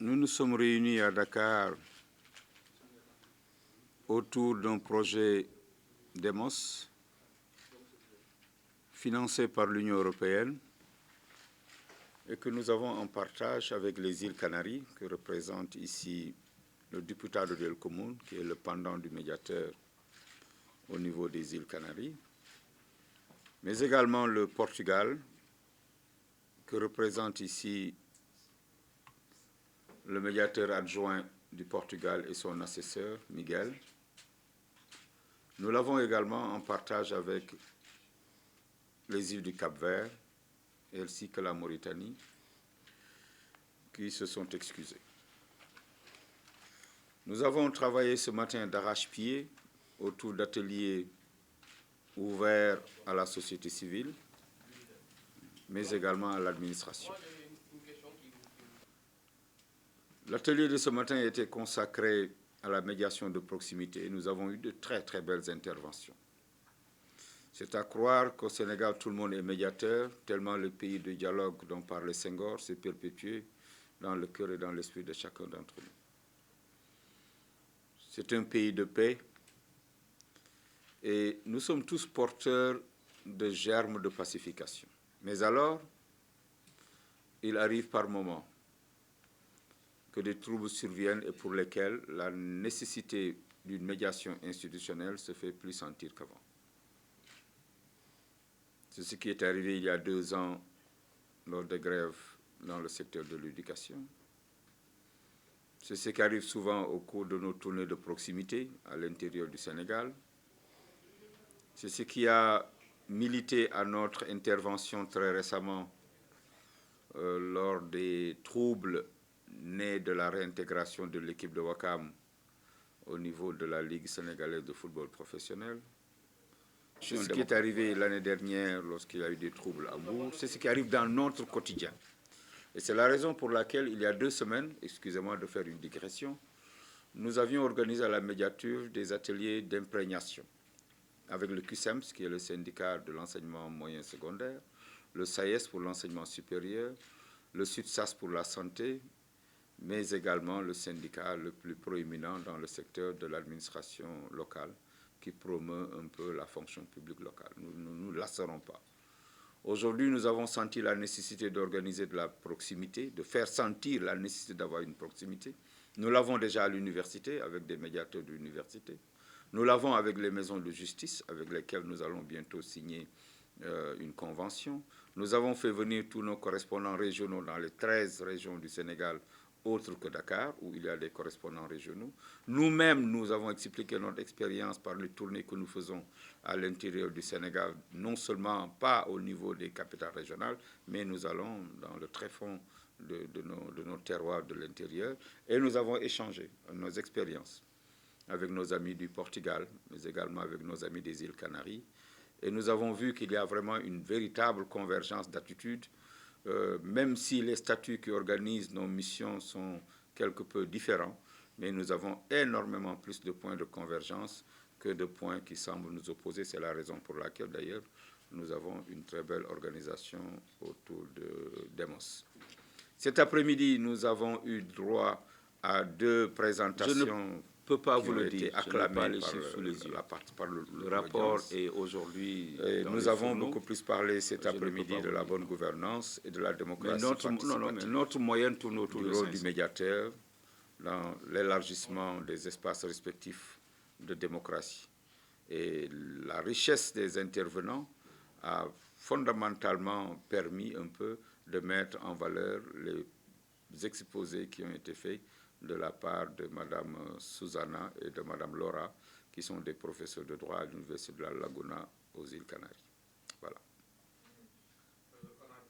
Nous nous sommes réunis à Dakar autour d'un projet DEMOS financé par l'Union européenne et que nous avons en partage avec les îles Canaries, que représente ici le Diputado del Común, qui est le pendant du médiateur au niveau des îles Canaries, mais également le Portugal, que représente ici le médiateur adjoint du Portugal et son assesseur, Miguel. Nous l'avons également en partage avec les îles du Cap-Vert, ainsi que la Mauritanie, qui se sont excusés. Nous avons travaillé ce matin d'arrache-pied autour d'ateliers ouverts à la société civile, mais également à l'administration. L'atelier de ce matin a été consacré à la médiation de proximité. Nous avons eu de très très belles interventions. C'est à croire qu'au Sénégal, tout le monde est médiateur, tellement le pays de dialogue dont parlait Senghor s'est perpétué dans le cœur et dans l'esprit de chacun d'entre nous. C'est un pays de paix et nous sommes tous porteurs de germes de pacification. Mais alors, il arrive par moments que des troubles surviennent et pour lesquels la nécessité d'une médiation institutionnelle se fait plus sentir qu'avant. C'est ce qui est arrivé il y a 2 ans lors des grèves dans le secteur de l'éducation. C'est ce qui arrive souvent au cours de nos tournées de proximité à l'intérieur du Sénégal. C'est ce qui a milité à notre intervention très récemment lors des troubles nés de la réintégration de l'équipe de Ouakam au niveau de la Ligue sénégalaise de football professionnel. C'est ce qui est arrivé l'année dernière lorsqu'il y a eu des troubles à Bourg. C'est ce qui arrive dans notre quotidien. Et c'est la raison pour laquelle, il y a 2 semaines, excusez-moi de faire une digression, nous avions organisé à la médiature des ateliers d'imprégnation avec le QSEMS, qui est le syndicat de l'enseignement moyen secondaire, le SAES pour l'enseignement supérieur, le SUTSAS pour la santé, mais également le syndicat le plus proéminent dans le secteur de l'administration locale, qui promeut un peu la fonction publique locale. Nous ne nous lasserons pas. Aujourd'hui, nous avons senti la nécessité d'organiser de la proximité, de faire sentir la nécessité d'avoir une proximité. Nous l'avons déjà à l'université, avec des médiateurs de l'université. Nous l'avons avec les maisons de justice, avec lesquelles nous allons bientôt signer une convention. Nous avons fait venir tous nos correspondants régionaux dans les 13 régions du Sénégal, autres que Dakar, où il y a des correspondants régionaux. Nous-mêmes, nous avons expliqué notre expérience par les tournées que nous faisons à l'intérieur du Sénégal, non seulement pas au niveau des capitales régionales, mais nous allons dans le tréfonds de nos terroirs de l'intérieur, et nous avons échangé nos expériences avec nos amis du Portugal, mais également avec nos amis des îles Canaries, et nous avons vu qu'il y a vraiment une véritable convergence d'attitudes. Même si les statuts qui organisent nos missions sont quelque peu différents, mais nous avons énormément plus de points de convergence que de points qui semblent nous opposer. C'est la raison pour laquelle, d'ailleurs, nous avons une très belle organisation autour de DEMOS. Cet après-midi, nous avons eu droit à 2 présentations. Je ne peux pas vous le dire, acclamé par le rapport et aujourd'hui. Nous avons beaucoup plus parlé cet après-midi de la bonne gouvernance et de la démocratie participative. Mais notre moyenne tourne autour du rôle du médiateur dans l'élargissement des espaces respectifs de démocratie. Et la richesse des intervenants a fondamentalement permis un peu de mettre en valeur les exposés qui ont été faits de la part de Mme Susanna et de Mme Laura, qui sont des professeurs de droit à l'Université de la Laguna aux îles Canaries. Voilà.